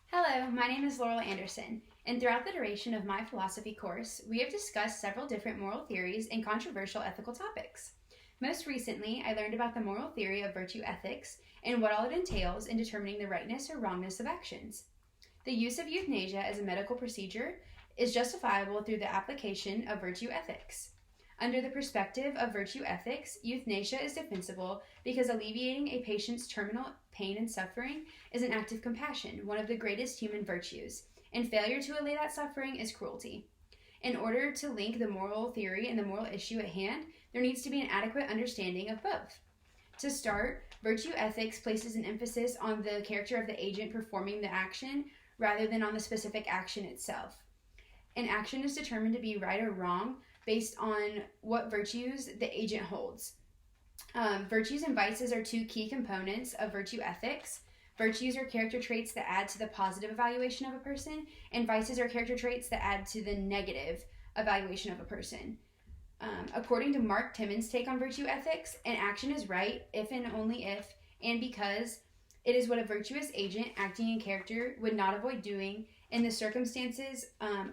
Hello, my name is Laurel Anderson, and throughout the duration of my philosophy course, we have discussed several different moral theories and controversial ethical topics. Most recently, I learned about the moral theory of virtue ethics and what all it entails in determining the rightness or wrongness of actions. The use of euthanasia as a medical procedure is justifiable through the application of virtue ethics. Under the perspective of virtue ethics, euthanasia is defensible because alleviating a patient's terminal pain and suffering is an act of compassion, one of the greatest human virtues, and failure to allay that suffering is cruelty. In order to link the moral theory and the moral issue at hand, there needs to be an adequate understanding of both. To start, virtue ethics places an emphasis on the character of the agent performing the action rather than on the specific action itself. An action is determined to be right or wrong based on what virtues the agent holds. Virtues and vices are two key components of virtue ethics. Virtues are character traits that add to the positive evaluation of a person, and vices are character traits that add to the negative evaluation of a person. According to Mark Timmons' take on virtue ethics, an action is right if and only if and because it is what a virtuous agent acting in character would not avoid doing in the circumstances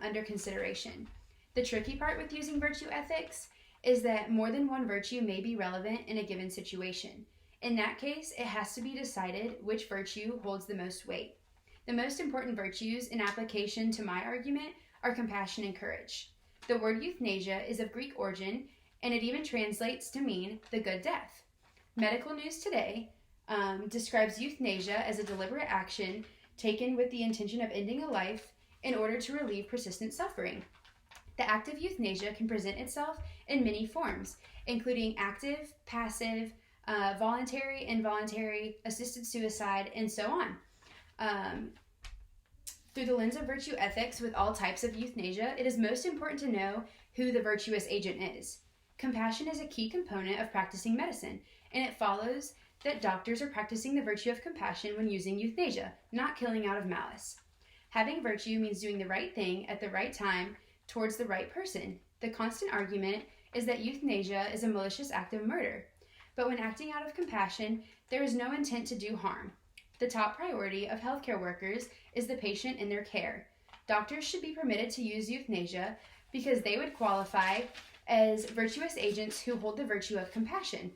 under consideration. The tricky part with using virtue ethics is that more than one virtue may be relevant in a given situation. In that case, it has to be decided which virtue holds the most weight. The most important virtues in application to my argument are compassion and courage. The word euthanasia is of Greek origin, and it even translates to mean the good death. Medical News Today describes euthanasia as a deliberate action taken with the intention of ending a life in order to relieve persistent suffering. The act of euthanasia can present itself in many forms, including active, passive, voluntary, involuntary, assisted suicide, and so on. Through the lens of virtue ethics with all types of euthanasia, it is most important to know who the virtuous agent is. Compassion is a key component of practicing medicine, and it follows that doctors are practicing the virtue of compassion when using euthanasia, not killing out of malice. Having virtue means doing the right thing at the right time towards the right person. The constant argument is that euthanasia is a malicious act of murder. But when acting out of compassion, there is no intent to do harm. The top priority of healthcare workers is the patient and their care. Doctors should be permitted to use euthanasia because they would qualify as virtuous agents who hold the virtue of compassion.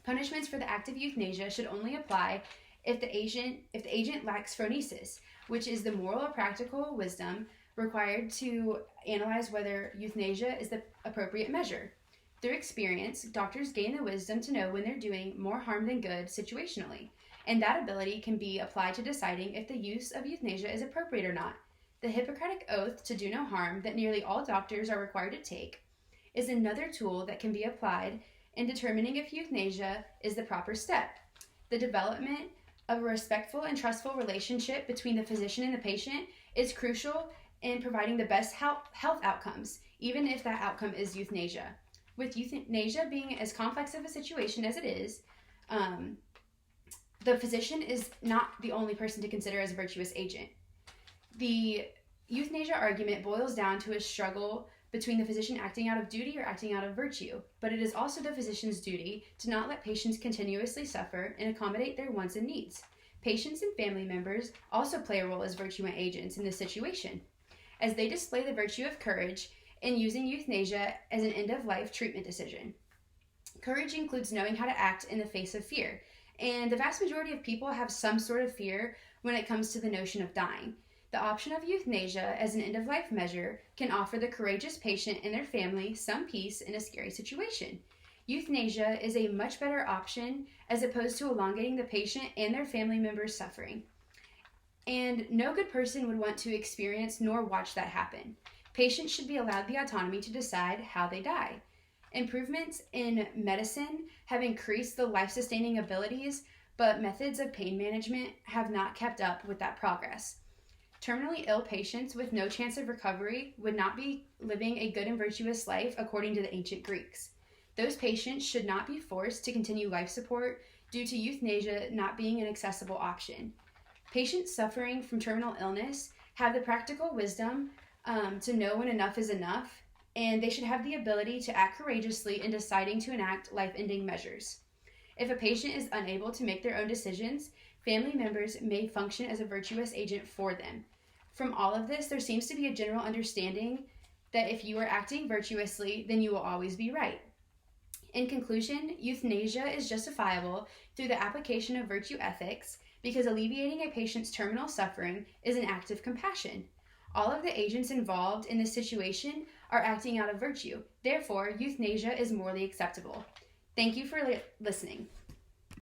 Punishments for the act of euthanasia should only apply if the agent lacks phronesis, which is the moral or practical wisdom required to analyze whether euthanasia is the appropriate measure. Through experience, doctors gain the wisdom to know when they're doing more harm than good situationally, and that ability can be applied to deciding if the use of euthanasia is appropriate or not. The Hippocratic Oath to do no harm that nearly all doctors are required to take is another tool that can be applied in determining if euthanasia is the proper step. The development of a respectful and trustful relationship between the physician and the patient is crucial in providing the best health outcomes, even if that outcome is euthanasia. With euthanasia being as complex of a situation as it is, the physician is not the only person to consider as a virtuous agent. The euthanasia argument boils down to a struggle between the physician acting out of duty or acting out of virtue, but it is also the physician's duty to not let patients continuously suffer and accommodate their wants and needs. Patients and family members also play a role as virtue agents in this situation, as they display the virtue of courage in using euthanasia as an end-of-life treatment decision. Courage includes knowing how to act in the face of fear, and the vast majority of people have some sort of fear when it comes to the notion of dying. The option of euthanasia as an end-of-life measure can offer the courageous patient and their family some peace in a scary situation. Euthanasia is a much better option as opposed to elongating the patient and their family members' suffering. And no good person would want to experience nor watch that happen. Patients should be allowed the autonomy to decide how they die. Improvements in medicine have increased the life-sustaining abilities, but methods of pain management have not kept up with that progress. Terminally ill patients with no chance of recovery would not be living a good and virtuous life according to the ancient Greeks. Those patients should not be forced to continue life support due to euthanasia not being an accessible option. Patients suffering from terminal illness have the practical wisdom to know when enough is enough, and they should have the ability to act courageously in deciding to enact life-ending measures. If a patient is unable to make their own decisions, family members may function as a virtuous agent for them. From all of this, there seems to be a general understanding that if you are acting virtuously, then you will always be right. In conclusion, euthanasia is justifiable through the application of virtue ethics because alleviating a patient's terminal suffering is an act of compassion. All of the agents involved in this situation are acting out of virtue. Therefore, euthanasia is morally acceptable. Thank you for listening.